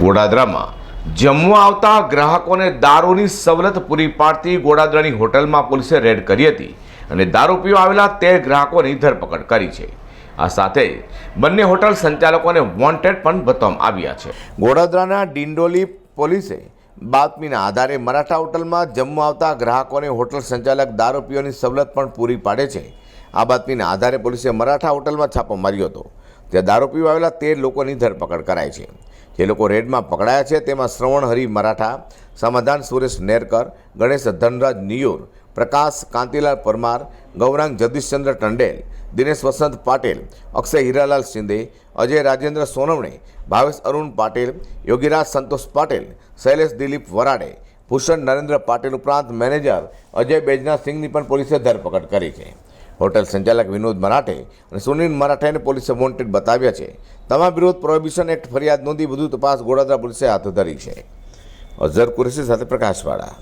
ગોડાદરામાં જમવા આવતા ગ્રાહકોને દારૂની સવલત પૂરી પાડતી ગોડાદરાની હોટલમાં પોલીસે રેડ કરી હતી અને દારૂ પીવા આવેલા 13 ગ્રાહકોની ધરપકડ કરી છે। આ સાથે બંને હોટલ સંચાલકોને વોન્ટેડ પણ બતાવવામાં આવ્યા છે। ગોડાદરાના ડિંડોલી પોલીસે બાતમીના આધારે મરાઠા હોટલમાં જમવા આવતા ગ્રાહકોને હોટલ સંચાલક દારૂ પીવાની સવલત પણ પૂરી પાડે છે। આ બાતમીના આધારે પોલીસે મરાઠા હોટલમાં છાપો માર્યો હતો, ત્યાં દારૂ પીવા આવેલા 13 લોકોની ધરપકડ કરાઈ છે। જે લોકો રેડમાં પકડાયા છે તેમાં શ્રવણ હરિ મરાઠા, સમાધાન સુરેશ નેરકર, ગણેશ ધનરાજ નિયોર, પ્રકાશ કાંતિલાલ પરમાર, ગૌરાંગ જગદીશચંદ્ર ટંડેલ, દિનેશ વસંત પાટેલ, અક્ષય હીરાલાલ શિંદે, અજય રાજેન્દ્ર સોનવણે, ભાવેશ અરુણ પાટેલ, યોગીરાજ સંતોષ પાટેલ, શૈલેષ દિલીપ વરાડે, ભૂષણ નરેન્દ્ર પાટેલ ઉપરાંત મેનેજર અજય બેજનાથ સિંહની પણ પોલીસે ધરપકડ કરી છે। હોટલ સંચાલક વિનોદ મરાઠે અને સુનિલ મરાઠાને પોલીસે વોન્ટેડ બતાવ્યા છે। તમામ વિરુદ્ધ પ્રોહિબિશન એક્ટ ફરિયાદ નોંધી વધુ તપાસ ગોડાદરા પોલીસે હાથ ધરી છે। અઝર કુરેશી સાથે પ્રકાશવાળા।